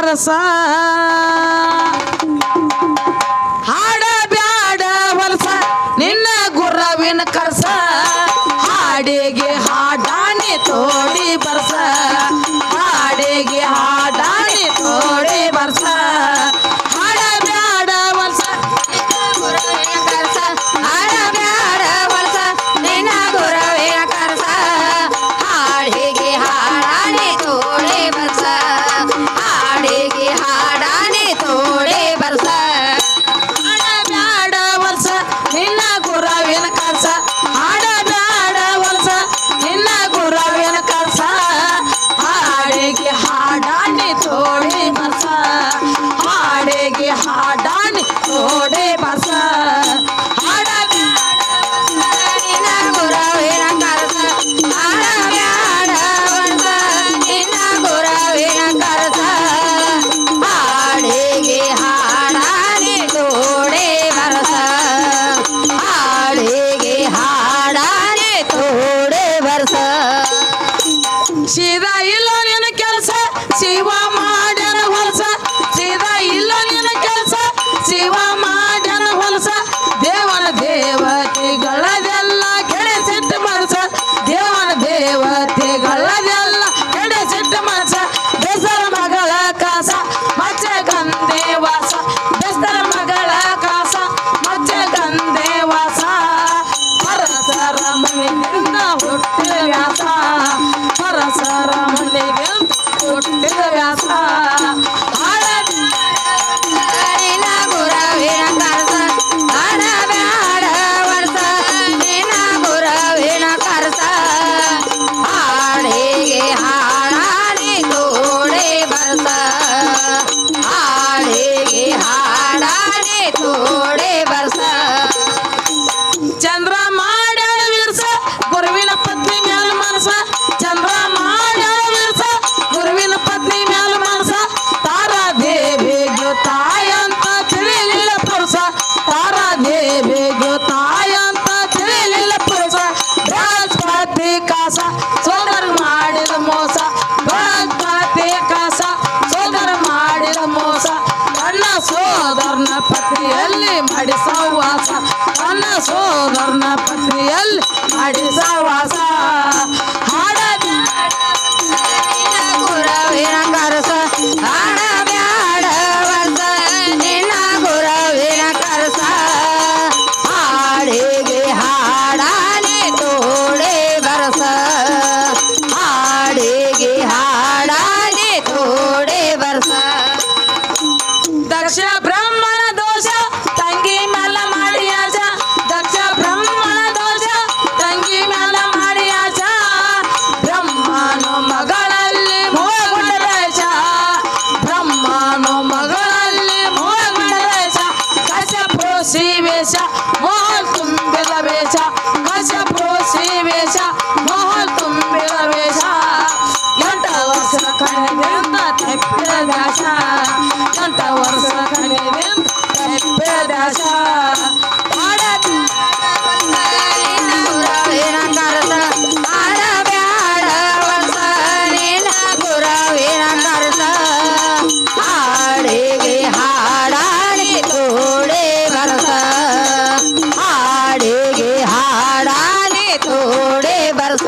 ಬರ್ಸ ಹಾಡ ಬ್ಯಾಡ ಹೊಲಸ ನಿನ್ನ ಗುರವಿನ ಕರ್ಸ ಹಾಡಿಗೆ ಹಾಡಾಣಿ ತೋಡಿ ಬರ್ಸ ಹಾಡಿಗೆ ಹಾಡಾಣಿ ತೋಡಿ ಬರ್ಸ ಹಾಡ ಬ್ಯಾಡ ಹೊಲಸ ಗುರವಿನ ಕರ್ಸ ಹಾಡ ಬ್ಯಾಡ ಹೊಲಸ ನಿನ್ನ ಗುರವಿನ ಕರ್ಸ ಹಾಡಿಗೆ ಹಾಡಾಣಿ ತೋಡಿ ಬರ್ಸ ಹಾಡಿಗೆ ಹಾಡಾಣಿ ತೋಡಿ ಬರ್ಸ ಹಾಡ ಬ್ಯಾಡ ಹೊಲಸ ನಿನ್ನ ಗುರವಿನ ಕರ್ಸ ಹಾಡ ಬ್ಯಾಡ ಹೊಲಸ ನಿನ್ನ ಗುರವಿನ ಕರ್ಸ ಹಾಡಿಗೆ ಹಾಡಾಣಿ ತೋಡಿ ಬರ್ಸ ಹಾಡಿಗೆ ಹಾಡಾಣಿ ತೋಡಿ ಬರ್ಸ ಹಾಡ ಬ್ಯಾಡ ನಿನ್ನ ಗುರವಿನ ಕರ್ಸ ಹಾಡ ಬ್ಯಾಡ ಹೊಲಸ ನಿನ್ನ ಗುರವಿನ ಕರ್ಸ ಹಾಡಿಗೆ ಹಾಡಾಣಿ ತೋಡಿ ಬರ್ಸ ಹಾಡಿಗೆ ಹಾಡಾಣಿ ತೋಡಿ ಬರ್ಸ ಸೀದಾ ಇಲ್ಲ ನಿನ್ನ ಕೆಲಸ ಶಿವ ಮಾಡ್ಯಾನ ಹೊಲಸ ಸೀದಾ ಇಲ್ಲ ನಿನ್ನ ಕೆಲಸ ಶಿವ ಮಾಡ್ಯಾನ ಹೊಲಸ ದೇವನ ದೇವತೆಗಳದೆಲ್ಲ ಕೆಡಿಸಿಟ್ಟ ಮನಸ ದೇವನ ದೇವತೆಗಳದೆಲ್ಲ ಕೆಡಿಸಿಟ್ಟ ಮನಸ ಬೆಸರ ಮಗಳ ಕಾಸ ಮಚ್ಚ ಗಂಧೆ ವಾಸ ಬೆಸರ ಮಗಳ ಕಾಸ ಮಚ್ಚ ಗಂಧೆ ವಾಸ ಪರಸರ ಮನೆಯಿಂದ ಹುಟ್ಟಿದ ವ್ಯಾಸ ಪರಸರ ಮನೆಗೆ ಹುಟ್ಟಿದ ವ್ಯಾಸ ಹಾಡ ನಿನ್ನ ಗುರವಿನ ಕರ್ಸ ಹಾಡ ಬ್ಯಾಡ ಹೊಲಸ ನಿನ್ನ ಗುರವಿನ ಕರ್ಸ ಹಾಡಿಗೆ ಹಾಡಾಣಿ ತೋಡಿ ಬರ್ಸ ಹಾಡಿಗೆ ಹಾಡಾಣಿ ತೋಡಿ ಬರ್ಸ ಚಂದ್ರ ಮಾಡ್ಯಾಳ ವಿರ್ಸ ಗುರುವಿನ ಪತ್ನಿ ಮ್ಯಾಲ ಮನಸ ಚಂದ್ರ ಮಾಡ್ಯಾಳ ವಿರ್ಸ ಗುರುವಿನ ಪತ್ನಿ ಮ್ಯಾಲ ಮನಸ ತಾರಾ ದೇವಿಗೆ ತಾಯ ಅಂತ ತಿಳಿಲಿಲ್ಲ ಪುರುಷ ತಾರಾ ದೇವಿಗೆ ತಾಯ ಅಂತ ತಿಳಿಲಿಲ್ಲ ಪುರುಷ ಬೃಹಸ್ಪತಿ ಕಾಸ ಸೋದರ ಮಾಡಿದ ಮೋಸ ಬೃಹಸ್ಪತಿ ಕಾಸ ಸೋದರ ಮಾಡಿದ ಮೋಸ ತನ್ನ ಸೋದರನ ಪತ್ನಿಯಲ್ಲಿ ಮಾಡಿ ಸಹವಾಸ ತನ್ನ ಸೋದರನ ಪತ್ನಿಯಲ್ಲಿ ಮಾಡಿ ಸಹವಾಸ ಹಾಡ ಬ್ಯಾಡ ನಿನ್ನ ಗುರವಿನ ಕರ್ಸ ಹಾಡ ಬ್ಯಾಡ ಹೊಲಸ ನಿನ್ನ ಗುರವಿನ ಕರ್ಸ ಹಾಡಿಗೆ ಹಾಡಾಣಿ ತೋಡಿ ಬರ್ಸ ಹಾಡಿಗೆ ಹಾಡಾಣಿ ತೋಡಿ ಬರ್ಸ ದಕ್ಷ ಬ್ರಹ್ಮನ ದೋಷ ತಂಗಿ ಮ್ಯಾಲ ಮಾಡಿ ಆಚ ದಕ್ಷ ಬ್ರಹ್ಮನ ದೋಷ ತಂಗಿ ಮ್ಯಾಲ ಮಾಡಿ ಆಚ ಬ್ರಹ್ಮನು ಮಗಳಲ್ಲಿ ಮೋಹಗೊಂಡ ವೇಷ ಬ್ರಹ್ಮನು ಮಗಳಲ್ಲಿ ಮೋಹಗೊಂಡ ವೇಷ ಕಶ್ಯಪೋಷಿ ವೇಷ ಮೋಹ ತುಂಬಿದ ವೇಷ ಕಶ್ಯಪೋಷಿ ವೇಷ ಮೋಹ ತುಂಬಿದ ವೇಷ 8 ವರ್ಷ ಕಳೆದಿಂದ ತಪ್ಪಿದ ದಾಸ 8 ವರ್ಷ ಕಳೆದಿಂದ ತಪ್ಪಿದ ದಾಸ ಹಾಡ ನಿನ್ನ ಗುರವಿನ ಕರ್ಸ ಹಾಡ ಬ್ಯಾಡ ಹೊಲಸ ನಿನ್ನ ಗುರವಿನ ಕರ್ಸ ಹಾಡಿಗೆ ಹಾಡಾಣಿ ತೋಡಿ ಬರ್ಸ ಹಾಡಿಗೆ ಹಾಡಾಣಿ ತೋಡಿ ಬರ್ಸ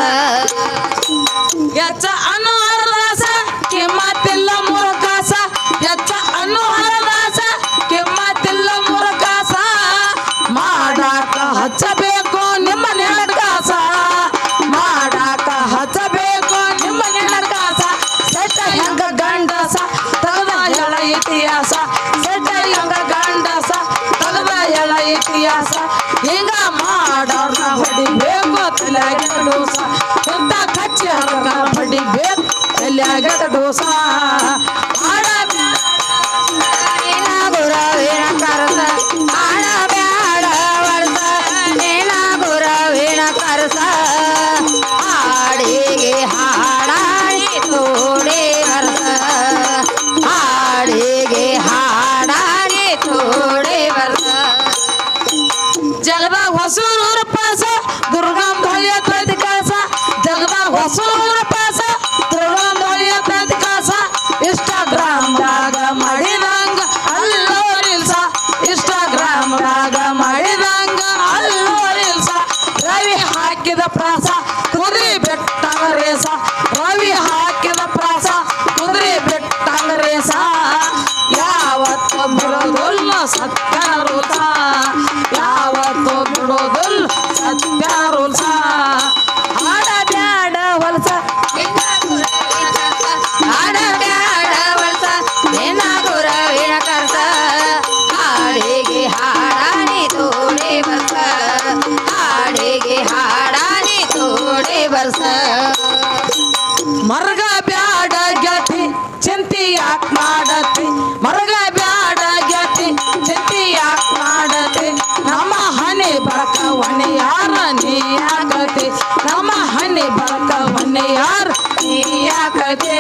ಹೆಚ್ಚ ಅನ್ನು ಹರದಾಸ ಕಿಮ್ಮತ್ತಿಲ್ಲ ಮುರುಕಾಸ ಹೆಚ್ಚ ಅನ್ನು ಹರದಾಸ ಕಿಮ್ಮತ್ತಿಲ್ಲ ಮುರುಕಾಸ ಮಾಡಾಕ ಹಚ್ಚಬೇಕು ನಿಮ್ಮ ನೆಲಕಾಸ ಮಾಡಾಕ ಹಚ್ಚಬೇಕು ನಿಮ್ಮ ನೆಲಕಾಸ ಸೆಟ್ಟ ಹೆಂಗ ಗಂಡಸ ತಗದ ಎಳ ಇತಿಹಾಸ ಸೆಟ್ಟ ಹೆಂಗ ಗಂಡಸ ತಗದ ಎಳ ಇತಿಹಾಸ ಹಿಂಗ ಮಾಡೋರ್ನ ಹೊಡಿಬೇಕು ತಲೆಯಾಗ ಡೋಸ ಸುತ್ತ ಕಚ್ಚಿ ಹರಗ ಹೊಡಿಬೇಕು ತಲೆಯಾಗ ಡೋಸ ಹಾಡ ನಿನ್ನ ಗುರವಿನ ಕರ್ಸ ಹಾಡ ಬ್ಯಾಡ ಹೊಲಸ ನಿನ್ನ ಗುರವಿನ ಕರ್ಸ ಹಾಡಿಗೆ ಹಾಡಾಣಿ ತೋಡಿ ಬರ್ಸ ಹಾಡಿಗೆ ಹಾಡಾಣಿ ತೋಡಿ ಬರ್ಸ ಜಗದ ಹೊಸೂರ ಪಾಸ ದುರ್ಗಂ ಧೊಳಿಯ ತೈದ ಕಾಸ ಜಗದ ಹೊಸೂರ ಪಾಸ ದುರ್ಗಂ ಧೊಳಿಯ ತೈದ ಕಾಸ ಇನ್ಸ್ಟಾಗ್ರಾಮ್ದಾಗ ಪ್ರಾಸ ಕುದುರೆ ಬೆಟ್ಟಂಗ ರೇಸ ರವಿ ಹಾಕಿದ ಪ್ರಾಸ ಕುದುರೆ ಬೆಟ್ಟಂಗ ರೇಸ ಯಾವತ್ತು ಬಿಡೋದಿಲ್ಲ ಸತ್ಯನ ರೂಸ ಯಾವತ್ತು ಬಿಡೋದಿಲ್ಲ ಸತ್ಯ ರೂಸ ಆಡಬ್ಯಾಡ ಹೊಲಸ ಆಡಬ್ಯಾಡ ಹೊಲಸ ನಿನ್ನ ಗುರುವಿನ ಕರ್ಸ ಹಾಡಿಗೆ ಹಾಡಾನಿ ತೋಡೆ ಬರ್ಸ ಹಾಡಿಗೆ ಹಾಡಾನಿ ತೋಡೆ ಬರ್ಸ ಮರಗ ಬ್ಯಾಡ ಗೆಳತಿ ಚಿಂತಿ ಯಾಕ್ ಮಾಡತಿ ಮರಗ ಬ್ಯಾಡ ಗೆಳತಿ ಚಿಂತಿ ಯಾಕ್ ಮಾಡತಿ ನಮ್ಮ ಹಣೆ ಬರಕ ಹೊಣೆ ಯಾರ ನೀ ಯಾಕತಿ ನಮ್ಮ ಹಣೆ ಬರಕ ಹೊಣೆ ಯಾರ ನೀ ಯಾಕತಿ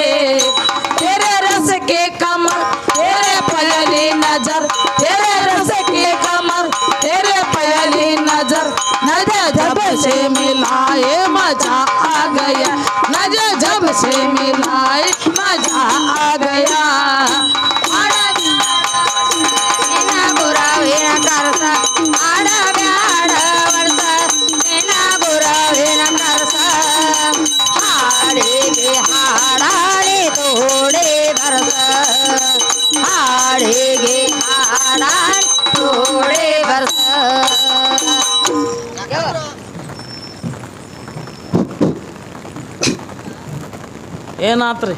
तेरे रस के कमर तेरे पहली नजर तेरे रस के कमर तेरे पहली नजर नजर जब से मिलाए मजा आ गया नजर जब से मिलाए मजा आ गया ನಿನ್ನ ಗುರುವಿನ ಕರ್ಸ ಆಡಬ್ಯಾಡ ಹೊಲಸ ನಿನ್ನ ಗುರುವಿನ ಕರ್ಸ ಹಾಡಿಗೆ ಹಾಡಾನಿ ತೋಡೆ ಬರ್ಸ ಹಾಡಿಗೆ ಹಾಡಾನಿ ತೋಡೆ ಬರ್ಸ ಏನಾತ್ರಿ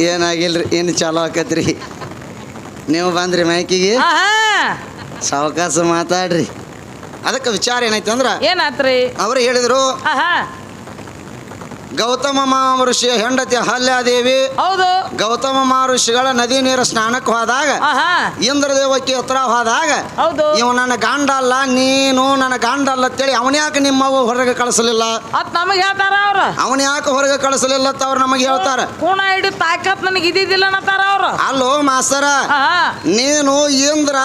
ಏನಾಗಿಲ್ರಿ ಏನು ಚಾಲು ಆಕತ್ರಿ ನೀವು ಬಂದ್ರಿ ಮೈಕಿಗೆ ಸಾವಕಾಶ ಮಾತಾಡ್ರಿ ಅದಕ್ಕೆ ವಿಚಾರ ಏನೈತೆ ಅಂದ್ರ ಏನಾತ್ರಿ ಅವ್ರು ಹೇಳಿದ್ರು ಆಹಾ ಗೌತಮ ಮಹರ್ಷಿಯ ಹೆಂಡತಿ ಅಹಲ್ಯಾದೇವಿ ಹೌದು ಗೌತಮ ಮಹರ್ಷಿಗಳ ನದಿ ನೀರು ಸ್ನಾನಕ್ಕೆ ಹೋದಾಗ ಆಹಾ ಇಂದ್ರದೇವಕ್ಕೆ ಹತ್ರ ಹೋದಾಗ ಹೌದು ಇವ ನನ್ನ ಗಂಡ ಅಲ್ಲ ನೀನು ನನ್ನ ಗಂಡ ಅಲ್ಲ ಅಂತೇಳಿ ಅವನ್ಯಾಕೆ ನಿಮ್ಮವ್ವ ಹೊರಗೆ ಕಳಿಸಲಿಲ್ಲ ಅತ್ ನಮಗ್ ಹೇಳ್ತಾರ ಅವ್ರ ಅವನ್ಯಾಕೆ ಹೊರಗೆ ಕಳಿಸಲಿಲ್ಲ ಅಂತ ಅವ್ರು ನಮಗೆ ಹೇಳ್ತಾರ ಕೂಣ ಹಿಡಿ ತಾಕತ್ ನನಗೆ ಇದ್ದಿದ್ದಿಲ್ಲ ಅನ್ನತಾರ ಅವ್ರು ಅಲ್ಲೋ ಮಾಸ್ತರ ಆಹಾ ನೀನು ಇಂದ್ರ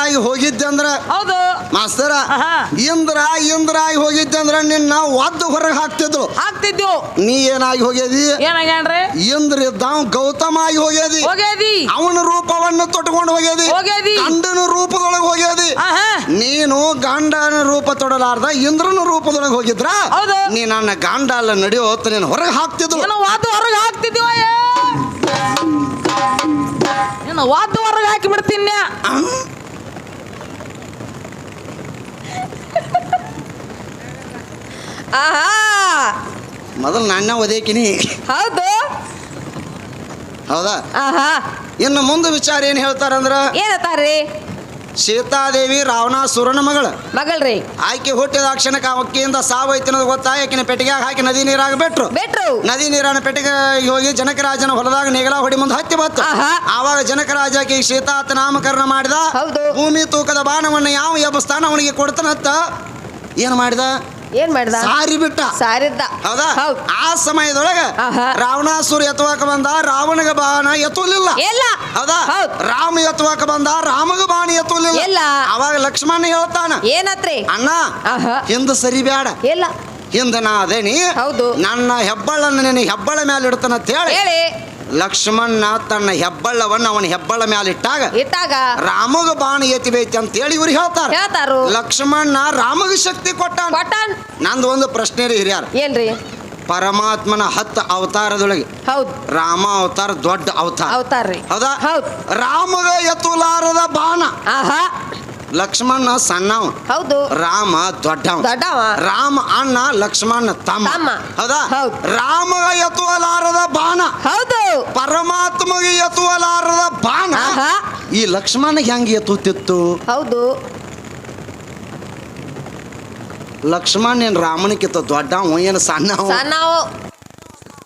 ಆಗಿ ಹೋಗಿದ್ದೆ ಅಂದ್ರ ಹೌದು ಮಾಸ್ತರ ಆಹಾ ಇಂದ್ರ ಆಗಿ ಹೋಗಿದ್ದೆ ಅಂದ್ರ ನಿನ್ನ ಒದ್ದು ಹೊರಗೆ ಹಾಕ್ತಿದ್ರು ಆಗ್ತಿದ್ವು ನೀ ಏನಾಗಿ ಹೋಗ್ಯದಿ ಏನಾಗ್ಯಾನ್ರಿ ಇಂದ್ರ ಇದ್ದಾವ್ ಗೌತಮ ಆಗಿ ಹೋಗ್ಯದಿ ಹೋಗ್ಯದಿ ಅವನ ರೂಪವನ್ನು ತೊಟ್ಕೊಂಡು ಹೋಗ್ಯದಿ ಹೋಗ್ಯದಿ ಗಂಡನ ರೂಪದೊಳಗೆ ಹೋಗ್ಯದಿ ಆಹಾ ನೀನು ಗಂಡನ ರೂಪ ತೊಡಲಾರ್ದ ಇಂದ್ರನ ರೂಪದೊಳಗೆ ಹೋಗಿದ್ರ ಹೌದು ನೀ ನನ್ನ ಗಂಡ ಅಲ್ಲ ನಡೆಯೋ ನೀನು ಹೊರಗೆ ಹಾಕ್ತಿದ್ರು ಏನೋ ವಾದ ಹೊರಗೆ ಹಾಕ್ತಿದ್ವ ಏನೋ ವಾದ ಹೊರಗೆ ಹಾಕಿ ಬಿಡ್ತೀನಿ ಆಹಾ ಮೊದಲು ನನ್ನ ಒದೇಕಿನಿ ಹೌದು ಹೌದಾ ಆಹಾ ಇನ್ನು ಮುಂದೆ ವಿಚಾರ ಏನು ಹೇಳ್ತಾರಂದ್ರ ಏನತ್ತಾರ್ರಿ ಸೀತಾದೇವಿ ರಾವಣಾಸುರನ ಮಗಳು ಮಗಳ್ರಿ ಆಕೆ ಹುಟ್ಟಿದ ಕ್ಷಣಕ್ಕೆ ಅಕ್ಕಿಯಿಂದ ಸಾವೈತಿ ಅನ್ನೋದು ಗೊತ್ತಾಗಿ ಆಕಿನ ಪೆಟ್ಟಿಗೆ ಹಾಕಿ ನದಿ ನೀರಾಗ ಬಿಟ್ರು ಬೆಟ್ರು ನದಿ ನೀರಿನ ಪೆಟ್ಟಿಗೆ ಹೋಗಿ ಜನಕರಾಜನ ಹೊಲದಾಗ ನೇಗಲ ಹೊಡಿ ಮುಂದೆ ಹತ್ತಿ ಬತ್ತು ಆಹಾ. ಆವಾಗ ಜನಕರಾಜ ಆಕೆಗೆ ಸೀತಾತ ನಾಮಕರಣ ಮಾಡಿದ ಹೌದು. ಭೂಮಿ ತೂಕದ ಬಾಣವನ್ನು ಯಾವ ಎಬ್ಬಸ್ತಾನ ಅವನಿಗೆ ಕೊಡ್ತಾನತ್ತ ಏನು ಮಾಡಿದ ಏನ್ ಮಾಡ್ದ ಸಾರಿ ಬಿಟ್ಟ ಸಾರಿದ್ದ ಹೌದಾ ಹೌದ್ ಆ ಸಮಯದೊಳಗ ಆಹಾ. ರಾವಣಾಸುರ ಎತ್ತುವಾಕ ಬಂದ ರಾವಣಗ ಬಾಣ ಎತ್ತಲಿಲ್ಲ ಎಲ್ಲ ಹೌದಾ ಹೌದ್ ರಾಮ ಎತ್ತುವಾಕ ಬಂದ ರಾಮಗ ಬಾಣ ಎತ್ತಲಿಲ್ಲ ಎಲ್ಲ ಅವಾಗ ಲಕ್ಷ್ಮಣ ಹೇಳ್ತಾನ ಏನತ್ರಿ ಅಣ್ಣ ಆಹಾ ಹಿಂದ ಸರಿ ಬೇಡ ಎಲ್ಲ ಹಿಂದ ನಾ ಅದೇನಿ ಹೌದು ನನ್ನ ಹೆಬ್ಬಳ್ಳನ್ನ ನಿನ್ನ ಹೆಬ್ಬಳ ಮೇಲೆ ಇಡ್ತಾನ ಅಂತ ಹೇಳಿ ಹೇಳಿ ಲಕ್ಷ್ಮಣ ತನ್ನ ಹೆಬ್ಬಳ್ಳವನ್ನು ಅವನ ಹೆಬ್ಬಳ ಮೇಲೆ ಇಟ್ಟಾಗ ಇಟ್ಟಾಗ ರಾಮಗ ಬಾಣ ಎತ್ತಿಬೇತಿ ಅಂತ ಹೇಳಿ ಇವ್ರು ಹೇಳ್ತಾರ ಹೇಳ್ತಾರು ಲಕ್ಷ್ಮಣ ರಾಮಗ ಶಕ್ತಿ ಕೊಟ್ಟಾನ ಕೊಟ್ಟಾನ್ ನಂದು ಒಂದು ಪ್ರಶ್ನೆ ರೀ ಹಿರಿಯಾರ ಏನ್ರಿ ಪರಮಾತ್ಮನ 10 ಅವತಾರದೊಳಗೆ ಹೌದ್ ರಾಮ ಅವತಾರ ದೊಡ್ಡ ಅವತಾರ ಅವತಾರ್ರಿ ಹೌದಾ ಹೌದ್ ರಾಮಗ ಎತ್ತುಲಾರದ ಬಾಣ ಆಹಾ ಲಕ್ಷ್ಮಣ ಸಣ್ಣವ ಹೌದು ರಾಮ ದೊಡ್ಡವ ದೊಡ್ಡವ ರಾಮ ಅಣ್ಣ ಲಕ್ಷ್ಮಣ ತಮ್ಮ ತಮ್ಮ. ಹೌದಾ ಹೌದ್. ರಾಮಗ ಎತ್ತುವಲಾರದ ಬಾಣ ಹೌದು ಪರಮಾತ್ಮಗೆ ಎತ್ತುವಲಾರದ ಬಾಣ ಆಹಾ ಈ ಲಕ್ಷ್ಮಣ ಹೆಂಗೆ ಎತ್ತುತ್ತಿತ್ತು ಹೌದು ಲಕ್ಷ್ಮಣ ಏನ್ ರಾಮನಿಕ್ಕಿಂತ ದೊಡ್ಡವ ಏನು ಸಣ್ಣವ ಸಣ್ಣವು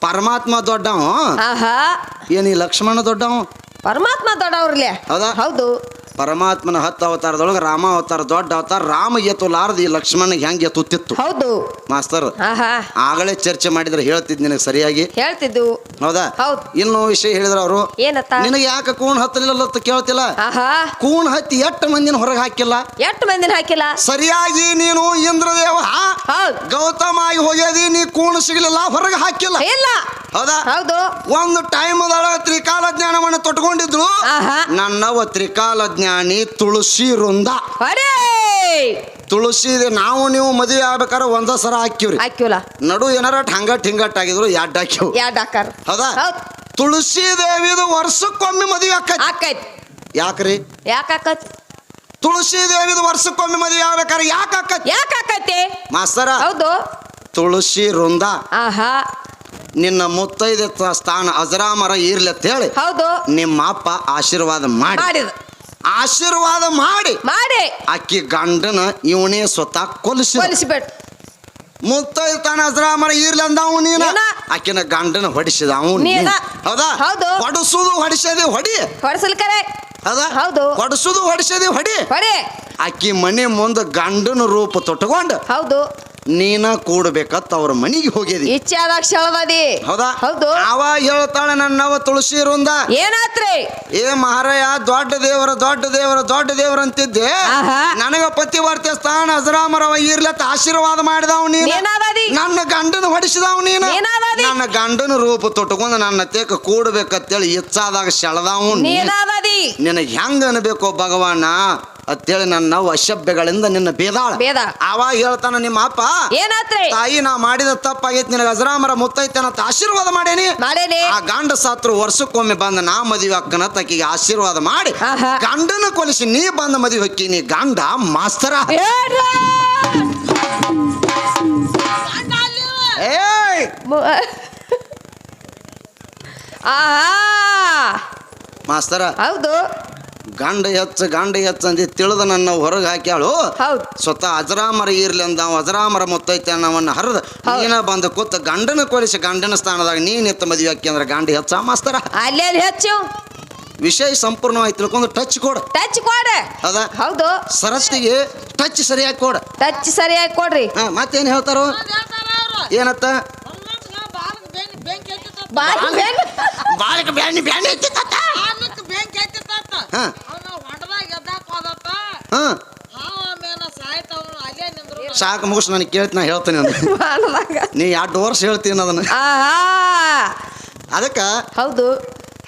ಪರಮಾತ್ಮ ದೊಡ್ಡವ ಆಹಾ ಏನ್ ಈ ಲಕ್ಷ್ಮಣ ದೊಡ್ಡವ ಪರಮಾತ್ಮ ದೊಡ್ಡವ್ರಲ್ಲೇ ಹೌದಾ ಹೌದು ಪರಮಾತ್ಮನ 10 ಅವತಾರದೊಳಗೆ ರಾಮ ಅವತಾರ ದೊಡ್ಡ ಅವತಾರ ರಾಮ ಎತ್ತುಲಾರ್ದ ಈ ಲಕ್ಷ್ಮಣಗೆ ಹೆಂಗೆ ಎತ್ತುತ್ತಿತ್ತು ಹೌದು ಮಾಸ್ತರ್ ಆಹಾ ಆಗಲೇ ಚರ್ಚೆ ಮಾಡಿದ್ರೆ ಹೇಳ್ತಿದ್ ನಿನಗೆ ಸರಿಯಾಗಿ ಹೇಳ್ತಿದ್ದು ಹೌದಾ ಹೌದ್ ಇನ್ನು ವಿಷಯ ಹೇಳಿದ್ರ ಅವರು ಏನತ್ತ ನಿನಗೆ ಯಾಕೆ ಕೂಣ್ ಹತ್ತಲಿಲ್ಲ ಅಂತ ಕೇಳ್ತಿಲ್ಲ ಆಹಾ ಕೂಣ್ ಹತ್ತಿ ಎಷ್ಟು ಮಂದಿನ ಹೊರಗೆ ಹಾಕಿಲ್ಲ ಎಷ್ಟು ಮಂದಿನ ಹಾಕಿಲ್ಲ ಸರಿಯಾಗಿ ನೀನು ಇಂದ್ರದೇವ ಹೌದ್ ಗೌತಮ ಆಗಿ ಹೋಗ್ಯದಿ ನೀ ಕೂಣ್ ಸಿಗ್ಲಿಲ್ಲ ಹೊರಗೆ ಹಾಕಿಲ್ಲ ಇಲ್ಲ ಹೌದಾ ಹೌದು ಒಂದು ಟೈಮ್ ತ್ರಿಕಾಲ ಜ್ಞಾನವನ್ನು ತೊಟ್ಕೊಂಡಿದ್ರು ಆಹಾ ನನ್ನವ ತ್ರಿಕಾಲ ಜ್ಞಾನಿ ತುಳಸಿ ವೃಂದ ಹೊರೇ ತುಳಸಿ ನಾವು ನೀವು ಮದುವೆ ಆಗ್ಬೇಕಾದ್ರೆ ಒಂದ ಸರ ಹಾಕಿವ್ರಿ ಹಾಕಿವಲ್ಲ ನಡು ಏನಾರ ಠಂಗಟ್ ಆಗಿದ್ರು ಎಡ್ ಹಾಕಿವ್ ಎರಡು ಹಾಕಾರ ಹೌದಾ ಹೌದ್ ತುಳಸಿ ದೇವಿದು ವರ್ಷಕ್ಕೊಮ್ಮೆ ಮದುವೆ ಆಕೈತಿ ಆಕೈತಿ ಯಾಕ್ರಿ ಯಾಕೆ ಆಕೈತಿ ತುಳಸಿ ದೇವಿದು ವರ್ಷಕ್ಕೊಮ್ಮೆ ಮದುವೆ ಆಗ್ಬೇಕಾದ್ರೆ ಯಾಕೆ ಆಕೈತಿ ಯಾಕೆ ಆಕೈತಿ ಮಾಸ್ತರ ಹೌದು ತುಳಸಿ ವೃಂದ ಆಹಾ ನಿನ್ನ ಮುತ್ತೈದೆ ಸ್ಥಾನ ಅಜರಾಮರ ಇರ್ಲಿ ಅಂತ ಹೇಳಿ ಹೌದು ನಿಮ್ಮ ಅಪ್ಪ ಆಶೀರ್ವಾದ ಮಾಡಿ ಮಾಡಿದ ಆಶೀರ್ವಾದ ಮಾಡಿ ಮಾಡಿ ಅಕ್ಕಿ ಗಂಡನ ಇವನೇ ಸ್ವತಃ ಕೊಲಿಸಿ ಹೊಲಿಸ್ಬಿಟ್ಟು ಮುತ್ತೈದೆ ತಾನ ಅಜರಾಮರ ಇರ್ಲಿ ಅಂದವ ನೀನ ಏನ? ಆಕಿನ ಗಂಡನ ಹೊಡಿಸಿದ ಅವನು ನೀನ? ಹೌದಾ ಹೌದು. ಹೊಡಿಸುದು ಹೊಡಿಸದಿ ಹೊಡಿ ಹೊಡ್ಸಲ್ ಕರೆ ಹೌದಾ ಹೌದು. ಹೊಡಿಸುದು ಹೊಡಿಸದಿ ಹೊಡಿ ಹೊಡೆ ಆಕಿ ಮನೆ ಮುಂದೆ ಗಂಡನ ರೂಪ ತೊಟ್ಟಕೊಂಡು ಹೌದು ನೀನ ಕೂಡ್ಬೇಕತ್ ಅವ್ರ ಮನಿಗೆ ಹೋಗಿದಿ ಇಚ್ಛೆ ಆದಾಗ ಶಳದದಿ ಹೌದಾ ಹೌದು ಅವ ಹೇಳ್ತಾಳೆ ನನ್ನವ ತುಳಸಿ ವೃಂದ ಏನಾತ್ರಿ ಏ ಮಹಾರಾಯ ದೊಡ್ಡ ದೇವರ ಅಂತಿದ್ದೆ ಆಹಾ. ನನಗ ಪತಿವರ್ತೆ ಸ್ಥಾನ ಅಜರಾಮರವ ಇರ್ಲತ್ತ ಆಶೀರ್ವಾದ ಮಾಡಿದವ್ ನೀನು ಏನಾದದಿ ನನ್ನ ಗಂಡನ ಹೊಡಿಸಿದವ್ ನೀನು ಏನಾದದಿ? ನನ್ನ ಗಂಡನ ರೂಪ ತೊಟ್ಕೊಂಡು ನನ್ನ ತೇಕ ಕೂಡ್ಬೇಕಂತೇಳಿ ಇಚ್ಛಾದಾಗ ಸೆಳೆದವ್ ಏನಾದದಿ ನಿನಗೆ ಹೆಂಗ ಅನ್ಬೇಕು ಭಗವಾನ ಅಂತೇಳಿ ನನ್ನ ಅಶಭ್ಯಗಳಿಂದ ನಿನ್ನ ಬೇದಾಳ ಬೇದ ಅವಾಗ ಹೇಳ್ತಾನ ನಿಮ್ಮ ಅಪ್ಪ ಏನಾತ್ರಿ ತಾಯಿ ನಾ ಮಾಡಿದ ತಪ್ಪಾಗೈತಿ ನಿನಗೆ ಅಜರಾಮರ ಮುತ್ತೈತೇನಂತ ಆಶೀರ್ವಾದ ಮಾಡೇನಿ ಮಾಡೇನಿ ಆ ಗಂಡ ಸಾತ್ರು ವರ್ಷಕ್ಕೊಮ್ಮೆ ಬಂದ ನಾ ಮದುವೆ ಅಕ್ಕನ ತಕ್ಕಿಗೆ ಆಶೀರ್ವಾದ ಮಾಡಿ ಆಹಾ. ಗಂಡನ ಕೊಲಿಸಿ ನೀ ಬಂದ ಮದುವೆ ಹೊಕ್ಕಿ ಗಂಡ ಮಾಸ್ತರ ಏನ್ರ? ಏಯ್ ಮು- ಆಹಾ ಮಾಸ್ತರ ಹೌದು ಗಂಡ ಹೆಚ್ಚ ಅಂದಿ ತಿಳಿದ ನನ್ನ ಹೊರಗೆ ಹಾಕ್ಯಾಳು ಹೌದು ಸ್ವತಃ ಅಜರಾಮರ ಇರ್ಲಿ ಅಂದ ಅಜರಾಮರ ಮುತ್ತೈತೆ ಅನ್ನವನ್ನ ಹರಿದ ನೀನ ಬಂದ ಕೂತ ಗಂಡನ ಕೊಲಿಸಿ ಗಂಡನ ಸ್ಥಾನದಾಗ ನೀನ್ ಎತ್ತ ಮದುವೆ ಹಾಕಿ ಅಂದ್ರೆ ಗಂಡ ಹೆಚ್ಚ ಮಾಸ್ತರ ಅಲ್ಲೇನ್ ಹೆಚ್ಚು ವಿಷಯ ಸಂಪೂರ್ಣವಾಗಿ ತಿಳ್ಕೊಂಡು ಟಚ್ ಕೊಡ ಟಚ್ ಕೊಡ ಹೌದಾ ಹೌದು ಸರಸ್ತಿಗೆ ಟಚ್ ಸರಿಯಾಗಿ ಕೊಡ ಟಚ್ ಸರಿಯಾಗಿ ಕೊಡ್ರಿ ಮತ್ತೇನ್ ಹೇಳ್ತಾರೋ ಏನತ್ತ ಬಾಯಿ ಬೇಗ. ಬಾಳಕ ಬ್ಯಾನಿ ಬ್ಯಾನಿ ಐತಿತ್ತ ಹಾ ಹಾ ಸಾಕು ಮುಗಿಸ್ ನನಗೆ ಕೇಳ್ತಿ ನಾ ಹೇಳ್ತೀನಿ ಅಂದ ಬಾಣದಾಗ. ನೀ 2 ವರ್ಷ ಹೇಳ್ತೀನಿ ಅದನ್ನ ಆಹಾ ಅದಕ್ಕೆ ಹೌದು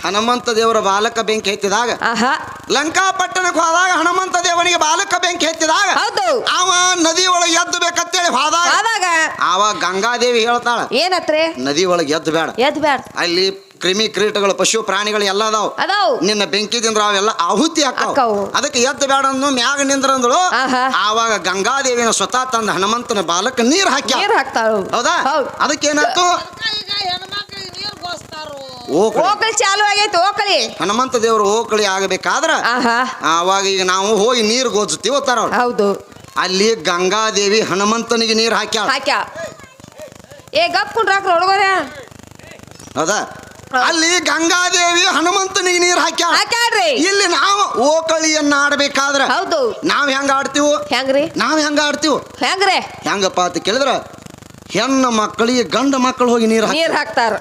ಹನುಮಂತ ದೇವರ ಬಾಲಕ ಬೆಂಕಿ ಎತ್ತಿದಾಗ ಆಹಾ ಲಂಕಾ ಪಟ್ಟಣಕ್ಕೆ ಹೋದಾಗ ಹನುಮಂತ ದೇವನಿಗೆ ಬಾಲಕ ಬೆಂಕಿ ಎತ್ತಿದಾಗ ಹೌದು ಅವ ನದಿ ಒಳಗೆ ಎದ್ದು ಬೇಕಂತೇಳಿ ಹೋದಾಗ ಆದಾಗ ಆವಾಗ ಗಂಗಾದೇವಿ ಹೇಳ್ತಾಳ ಏನತ್ರಿ ನದಿ ಒಳಗೆ ಎದ್ದು ಬೇಡ ಎದ್ ಬ್ಯಾಡ ಅಲ್ಲಿ ಕ್ರಿಮಿ ಕ್ರೀಟಗಳು ಪಶು ಪ್ರಾಣಿಗಳು ಎಲ್ಲ ಅದಾವ ಅದಾವ್ ನಿನ್ನ ಬೆಂಕಿದಿಂದ ಅವೆಲ್ಲ ಆಹುತಿ ಅಕ್ಕಾವು. ಹಾಕಾವು ಅದಕ್ಕೆ ಎದ್ದು ಬೇಡ ಅಂದು ಮ್ಯಾಗ ನಿಂದ್ರಂದಳು ಆಹಾ. ಆವಾಗ ಗಂಗಾದೇವಿನ ಸ್ವತಃ ತಂದ ಹನುಮಂತನ ಬಾಲಕ ನೀರ್ ಹಾಕ್ಯ ನೀರ್ ಹಾಕ್ತಾಳು ಹೌದಾ ಹೌದು ಅದಕ್ಕೇನಾಯ್ತು ಓಕಳಿ ಓಕಳಿ ಚಾಲು ಆಗೈತಿ ಓಕಳಿ ಹನುಮಂತ ದೇವರು ಓಕಳಿ ಆಗಬೇಕಾದ್ರ ಆಹಾ ಆವಾಗ ಈಗ ನಾವು ಹೋಗಿ ನೀರು ಗೋಜುತ್ತೀವಿ ಅವ್ರು ಹೌದು ಅಲ್ಲಿ ಗಂಗಾದೇವಿ ಹನುಮಂತನಿಗೆ ನೀರು ಹಾಕ್ಯಾಳ ಹಾಕ್ಯ ಏ ಗಪ್ ಕುಂಡ್ರಾಕ್ರ ಒಳಗೋರ ಹೌದಾ ಅಲ್ಲಿ ಗಂಗಾದೇವಿ ಹನುಮಂತನಿಗೆ ನೀರು ಹಾಕ್ಯಾಳ ಹಾಕ್ಯಾಡ್ರಿ ಇಲ್ಲಿ ನಾವು ಓಕಳಿಯನ್ನ ಆಡ್ಬೇಕಾದ್ರ ಹೌದು ನಾವ್ ಹೆಂಗ ಆಡ್ತೀವಿ ಹೆಂಗ್ರಿ ನಾವ್ ಹೆಂಗ ಆಡ್ತೀವಿ ಹೆಂಗ್ರಿ ಹೆಂಗಪ್ಪ ಅಂತ ಕೇಳಿದ್ರ ಹೆಣ್ಣು ಮಕ್ಕಳಿಗೆ ಗಂಡ ಮಕ್ಕಳು ಹೋಗಿ ನೀರು ನೀರ್ ಹಾಕ್ತಾರ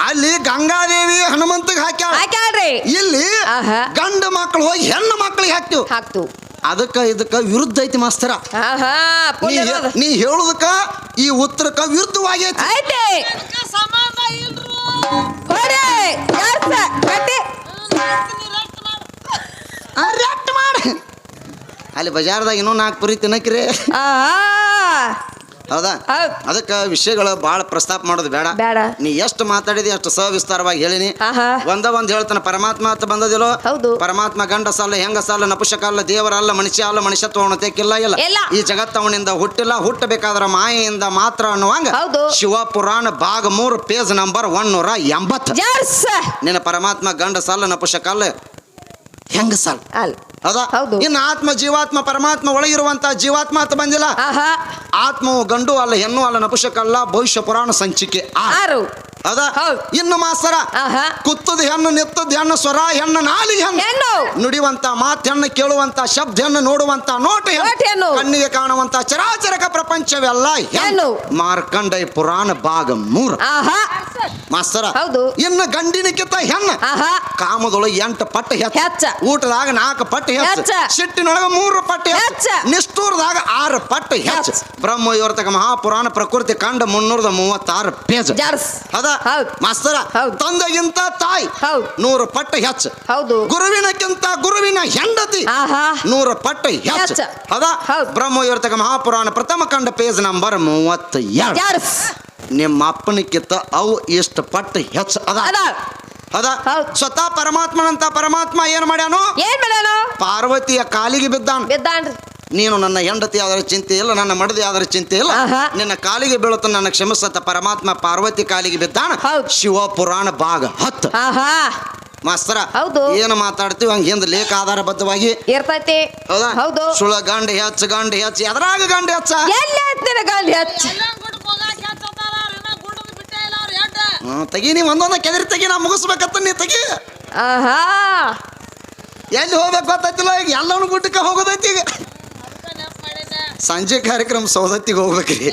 ಅಲ್ಲಿ ಗಂಗಾದೇವಿ ಹನುಮಂತಗೆ ಹಾಕ್ಯಾಳ ಹಾಕ್ಯಾಡ್ರಿ ಇಲ್ಲಿ ಆಹಾ. ಗಂಡ ಮಕ್ಕಳು ಹೋಗಿ ಹೆಣ್ಣು ಮಕ್ಕಳಿಗೆ ಹಾಕ್ತಿವ್ ಹಾಕ್ತು ಇದಕ್ಕ ವಿರುದ್ಧ ಐತಿ ಮಾಸ್ತರ ಆಹಾ ಪುಣ್ಯ ಇರೋದು. ನೀ ಹೇಳುದಕ್ಕ ಈ ಉತ್ತರಕ್ಕ ವಿರುದ್ಧವಾಗೈತಿ ಐತಿ ಹೊಡೆ ಜಾಸ್ತ ಕಟ್ಟಿ ರೆಟ್ ಮಾಡಿ ಅಲ್ಲಿ ಬಜಾರ್ದಾಗ ಇನ್ನೂ 4 ಪುರಿ ತಿನ್ನಕ್ರಿ ಆಹಾ ಹೌದಾ ಹೌದ್. ಅದಕ್ಕೆ ವಿಷಯಗಳು ಭಾಳ ಪ್ರಸ್ತಾಪ ಮಾಡೋದು ಬೇಡ ಬೇಡ ನೀ ಎಷ್ಟು ಮಾತಾಡಿದಿ ಅಷ್ಟು ಸವಿಸ್ತಾರವಾಗಿ ಹೇಳಿನಿ ಆಹಾ ಒಂದ್ ಹೇಳ್ತಾನೆ ಪರಮಾತ್ಮ ಅಂತ ಬಂದದಿಲ್ಲೋ ಹೌದು. ಪರಮಾತ್ಮ ಗಂಡ ಸಾಲ ಹೆಂಗ ಸಾಲ ನಪುಷಕ ಅಲ್ಲ ದೇವರಲ್ಲ ಮನುಷ್ಯ ಅಲ್ಲ ಮನುಷ್ಯತ್ವ ಅವನತೆಕ್ಕಿಲ್ಲ ಇಲ್ಲ ಇಲ್ಲ. ಈ ಜಗತ್ತವನಿಂದ ಹುಟ್ಟಿಲ್ಲ ಹುಟ್ಟಬೇಕಾದ್ರ ಮಾಯೆಯಿಂದ ಮಾತ್ರ ಅನ್ನುವಂಗ ಹೌದು. ಶಿವ ಪುರಾಣ ಭಾಗ 3 ಪೇಜ್ ನಂಬರ್ 180 ಜಾರ್ಸ ನಿನ್ನ ಪರಮಾತ್ಮ ಗಂಡ ಸಾಲ ನಪುಷಕ ಅಲ್ಲ ಹೆಂಗ ಸಾಲ ಅಲ್ ಹೌದಾ ಹೌದು. ಇನ್ನು ಆತ್ಮ ಜೀವಾತ್ಮ ಪರಮಾತ್ಮ ಒಳಗಿರುವಂತ ಜೀವಾತ್ಮ ಅಂತ ಬಂದಿಲ್ಲ ಆಹಾ ಆತ್ಮವು ಗಂಡು ಅಲ್ಲ ಹೆಣ್ಣು ಅಲ್ಲ ನಪುಷಕ ಅಲ್ಲ ಭವಿಷ್ಯ ಪುರಾಣ ಸಂಚಿಕೆ 6 ಹೌದಾ ಹೌದು. ಇನ್ನು ಮಾಸ್ತರ ಆಹಾ ಕುತ್ತದ ಹೆಣ್ಣು ನಿತ್ತದ ಹೆಣ್ಣು ಸ್ವರ ಹೆಣ್ಣು ನಾಲಿಗೆ ಹೆಣ್ಣು ಹೆಣ್ಣು ನುಡಿಯುವಂತ ಮಾತು ಹೆಣ್ಣು ಕೇಳುವಂತ ಶಬ್ದ ಹೆಣ್ಣು ನೋಡುವಂತ ನೋಟ ನೋಟ ಹೆಣ್ಣು. ಕಣ್ಣಿಗೆ ಕಾಣುವಂತ ಚರಾಚರಕ ಪ್ರಪಂಚವೆಲ್ಲ ಹೆಣ್ಣು ಹೆಣ್ಣು. ಮಾರ್ಕಂಡೈ ಪುರಾಣ ಭಾಗ 3 ಆಹಾ ಮಾಸ್ತರ ಹೌದು. ಇನ್ನು ಗಂಡಿನಕ್ಕಿಂತ ಹೆಣ್ಣು ಆಹಾ ಕಾಮದೊಳಗೆ 8 ಪಟ್ಟು ಹೆಚ್ಚ. ಹೆಚ್ಚು ಊಟದಾಗ 4 ಪಟ್ಟು ಹೆಚ್ಚು ಹೆಚ್ಚ. ಸಿಟ್ಟಿನೊಳಗ 3 ಪಟ್ಟು ಹೆಚ್ಚು ಹೆಚ್ಚ. ನಿಷ್ಠೂರದಾಗ 6 ಪಟ್ಟು ಹೆಚ್ಚು ಹೆಚ್ಚು. ಬ್ರಹ್ಮ ಇವರ್ತಕ ಮಹಾಪುರಾಣ ಪ್ರಕೃತಿ ಕಂಡ 336 ಪೇಜ್ ಜಾರ್ಸ್ ಅದ ಹೌದಾ ಹೌದ್. ಮಾಸ್ತರ ಹೌದ್. ತಂದೆಗಿಂತ ತಾಯಿ ಹೌದ್. 100 ಪಟ್ಟು ಹೆಚ್ಚು ಹೌದು ಗುರುವಿನಕ್ಕಿಂತ ಗುರುವಿನ ಹೆಂಡತಿ ಆಹಾ 100 ಪಟ್ಟು ಹೆಚ್ಚು ಹೆಚ್ಚು. ಹೌದಾ ಹೌದ್. ಬ್ರಹ್ಮವರ್ತಕ ಮಹಾಪುರಾಣ ಪ್ರಥಮ ಕಂಡ ಪೇಜ್ ನಂಬರ್ 32 ಯಾರ್ಸ್ ನಿಮ್ಮ ಅಪ್ಪನಕ್ಕಿಂತ ಅವು ಎಷ್ಟು ಪಟ್ಟು ಹೆಚ್ಚು ಅದ ಅದ ಹೌದಾ ಹೌದ್. ಸ್ವತಃ ಪರಮಾತ್ಮನಂತ ಪರಮಾತ್ಮ ಏನ್ ಮಾಡ್ಯಾನು ಏನ್ ಮಾಡ್ಯಾನು ಪಾರ್ವತಿಯ ಕಾಲಿಗೆ ಬಿದ್ದಾನ ಬಿದ್ದಾನ್ರಿ ನೀನು ನನ್ನ ಹೆಂಡತಿ ಆದರ ಚಿಂತೆ ಇಲ್ಲ ನನ್ನ ಮಡದಿ ಆದರ ಚಿಂತೆ ಇಲ್ಲ ಆಹಾ. ನಿನ್ನ ಕಾಲಿಗೆ ಬೀಳುತ್ತ ನನ್ನ ಕ್ಷಮಿಸತ್ತ ಪರಮಾತ್ಮ ಪಾರ್ವತಿ ಕಾಲಿಗೆ ಬಿದ್ದಾನ ಹೌದ್. ಶಿವ ಪುರಾಣ ಭಾಗ 10 ಆಹಾ ಮಾಸ್ತರ ಹೌದು. ಏನು ಮಾತಾಡ್ತೀವಿ ಹಂಗ ಹಿಂದ ಲೇಖ ಆಧಾರಬದ್ಧವಾಗಿ ಇರ್ತೈತಿ ಹೌದಾ ಹೌದು ಸುಳ ಗಂಡ ಹೆಚ್ಚ ಎದ್ರಾಗ ಗಂಡ ಹೆಚ್ಚ ಎಲ್ಲಿ ಹತ್ತಿರ ಗಾಳಿ ಹಚ್ಚ ತೆಗಿ ನೀ ಒಂದೊಂದ ಕೆದರಿ ತೆಗಿ ನಾ ಮುಗಿಸ್ಬೇಕತ್ತ ನೀ ತೆಗಿ ಆಹಾ ಎಲ್ಲಿ ಹೋಗ್ಬೇಕು ಗೊತ್ತೈತಿಲ್ಲ ಈಗ ಎಲ್ಲವನ್ನ ಗುಡ್ಡಕ್ಕೆ ಹೋಗೋದೈತಿ ಈಗ ಸಂಜೆ ಕಾರ್ಯಕ್ರಮ ಸೌದತ್ತಿಗೆ ಹೋಗ್ಬೇಕ್ರಿ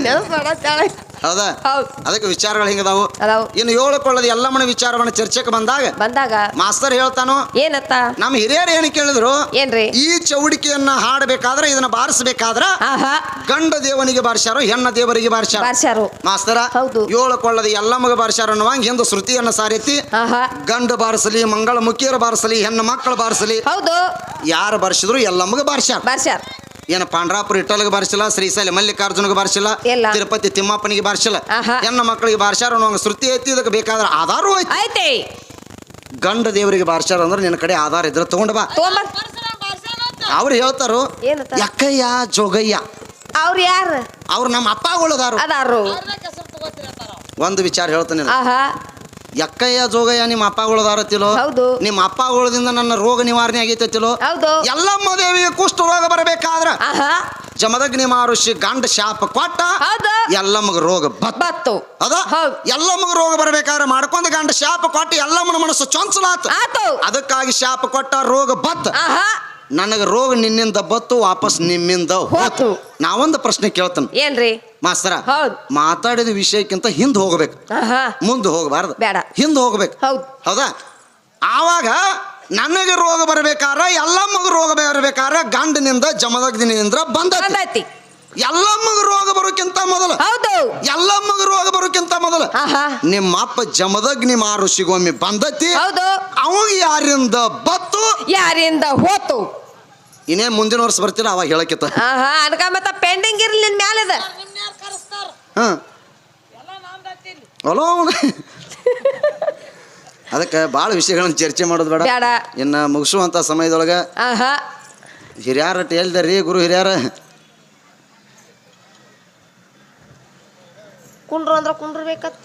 ನೆನಪು ಮಾಡತ್ತಾಳೆ ಹೌದಾ ಹೌದ್ ಅದಕ್ಕೆ ವಿಚಾರಗಳು ಹಿಂಗದಾವು ಅದಾವು ಇನ್ನು ಏಳಕೊಳ್ಳೋದು ಎಲ್ಲಮ್ಮನ ವಿಚಾರವನ್ನ ಚರ್ಚೆಗೆ ಬಂದಾಗ ಮಾಸ್ತರ್ ಹೇಳ್ತಾನು ಏನತ್ತ ನಮ್ಮ ಹಿರಿಯರು ಏನು ಕೇಳಿದ್ರು ಏನ್ರಿ ಈ ಚೌಡಿಕೆಯನ್ನ ಹಾಡಬೇಕಾದ್ರೆ ಇದನ್ನ ಬಾರಿಸಬೇಕಾದ್ರ ಆಹಾ ಗಂಡ ದೇವನಿಗೆ ಬಾರಿಸ್ಯಾರೋ ಹೆಣ್ಣ ದೇವರಿಗೆ ಬಾರಿಸ್ಯಾರ ಬಾರ್ಸ್ಯಾರು ಮಾಸ್ತರ ಹೌದು. ಏಳಕೊಳ್ಳದ ಎಲ್ಲಮ್ಮಗ ಬಾರಿಸ್ಯಾರ ಅನ್ನುವಂಗ ಹಿಂದೆ ಶ್ರುತಿಯನ್ನ ಸಾರೈತಿ ಆಹಾ ಗಂಡ ಬಾರಿಸಲಿ ಮಂಗಳ ಮುಖಿಯರು ಬಾರಿಸಲಿ ಹೆಣ್ಣು ಮಕ್ಕಳು ಬಾರಿಸಲಿ ಹೌದು ಯಾರು ಬಾರಿಸಿದ್ರು ಎಲ್ಲಮ್ಮಗ ಬಾರಿಸ್ಯಾರ ಬಾರ್ಸ್ಯಾರ ಏನು ಪಾಂಡ್ರಾಪುರ ಇಟ್ಟಲ್ಗೆ ಬಾರಿಸಿಲ್ಲ ಶ್ರೀಶೈಲ ಮಲ್ಲಿಕಾರ್ಜುನಿಗೆ ಬಾರಿಸಿಲ್ಲ ಇಲ್ಲ. ತಿರುಪತಿ ತಿಮ್ಮಪ್ಪನಿಗೆ ಬಾರಿಸಿಲ್ಲ ಆಹಾ. ಹೆಣ್ಣು ಮಕ್ಕಳಿಗೆ ಬಾರಿಸ್ಯಾರ ಅನ್ನುವಂಗ ಶ್ರುತಿ ಐತಿ ಇದಕ್ಕೆ ಬೇಕಾದ್ರೆ ಆಧಾರ ಐತಿ ಐತಿ ಗಂಡ ದೇವರಿಗೆ ಬಾರಿಸ್ಯಾರ ಅಂದ್ರೆ ನಿನ್ನ ಕಡೆ ಆಧಾರ ಇದ್ರೆ ತಗೊಂಡ ಬಾ ತಗೊಂಬರ್ ಅವ್ರು ಹೇಳ್ತಾರು ಏನತ್ತ ಯಕ್ಕಯ್ಯ ಜೋಗಯ್ಯ ಅವ್ರು ಯಾರು ಅವ್ರು ನಮ್ಮ ಅಪ್ಪಗಳದಾರು ಅದಾರು ಒಂದು ವಿಚಾರ ಹೇಳ್ತಾನೆ ನಾನು. ಆಹಾ ಯಕ್ಕಯ್ಯ ಜೋಗಯ್ಯ ನಿಮ್ಮ ಅಪ್ಪಗಳದಾರತಿಲೋ ಹೌದು. ನಿಮ್ಮ ಅಪ್ಪಗಳದಿಂದ ನನ್ನ ರೋಗ ನಿವಾರಣೆ ಆಗೈತಿಲೋ ಹೌದು ಎಲ್ಲಮ್ಮ ದೇವಿಗೆ ಕುಷ್ಠ ರೋಗ ಬರಬೇಕಾದ್ರ ಆಹಾ ಜಮದಗ್ನಿ ಮಹರ್ಷಿ ಗಂಡ ಶಾಪ ಕೊಟ್ಟ ಹೌದು ಎಲ್ಲಮ್ಮಗ ರೋಗ ಬತ್ತು ಅದ ಹೌದು. ಎಲ್ಲಮ್ಮಗ ರೋಗ ಬರಬೇಕಾದ್ರೆ ಮಾಡ್ಕೊಂಡ ಗಂಡ ಶಾಪ ಕೊಟ್ಟು ಎಲ್ಲಮ್ಮನ ಮನಸ್ಸು ಚೊಂಚಲಾತ ಆತು ಅದಕ್ಕಾಗಿ ಶಾಪ ಕೊಟ್ಟ ರೋಗ ಬತ್ತ ಆಹಾ ನನಗೆ ರೋಗ ನಿನ್ನಿಂದ ಬತ್ತು ವಾಪಸ್ ನಿಮ್ಮಿಂದ ಹೋತು ಹೋತು. ನಾವೊಂದು ಪ್ರಶ್ನೆ ಕೇಳ್ತಾನೆ ಏನ್ರಿ ಮಾಸ್ತರ ಹೌದ್. ಮಾತಾಡಿದ ವಿಷಯಕ್ಕಿಂತ ಹಿಂದೆ ಹೋಗ್ಬೇಕು ಆಹಾ ಮುಂದೆ ಹೋಗಬಾರ್ದು ಬೇಡ. ಹಿಂದೆ ಹೋಗ್ಬೇಕು ಹೌದ್ ಹೌದಾ ಆವಾಗ ನನಗೆ ರೋಗ ಬರಬೇಕಾರ ಎಲ್ಲಮ್ಮಗ ರೋಗ ಬರಬೇಕಾರ ಗಂಡನಿಂದ ಜಮದಗ್ನಿಂದ ಬಂದೈತಿ ಬಂದೈತಿ ಎಲ್ಲಮ್ಮಗ ರೋಗ ಬರೋಕ್ಕಿಂತ ಮೊದಲು ಹೌದು ಎಲ್ಲಮ್ಮಗ ರೋಗ ಬರೋಕ್ಕಿಂತ ಮೊದಲು ಆಹಾ ನಿಮ್ಮ ಅಪ್ಪ ಜಮದಗ್ನಿ ಮಹರ್ಷಿಗೊಮ್ಮೆ ಬಂದೈತಿ ಹೌದು ಅವಾಗ ಯಾರಿಂದ ಬತ್ತು ಯಾರಿಂದ ಹೋತು ಇನ್ನೇ ಮುಂದಿನ ವರ್ಷ ಬರ್ತಿಲ್ಲ ಅವಾಗ ಹೇಳಕ್ಕಿತ್ತ ಆಹಾ ಅನ್ಕ ಮತ್ತ ಪೆಂಡಿಂಗ್ ಇರ್ಲಿ ನಿನ್ ಮ್ಯಾಲದ ಹಾ ಅಲೋ ಅದಕ್ಕೆ ಭಾಳ ವಿಷಯಗಳನ್ನ ಚರ್ಚೆ ಮಾಡೋದು ಬೇಡ ಬೇಡ. ಇನ್ನು ಮುಗಿಸುವಂಥ ಸಮಯದೊಳಗೆ ಆಹಾ ಹಿರಿಯರ ಹೇಳ್ದಾರಿ ಗುರು ಹಿರಿಯರ ಕುಂಡ್ರು ಅಂದ್ರ ಕುಂಡ್ರಬೇಕತ್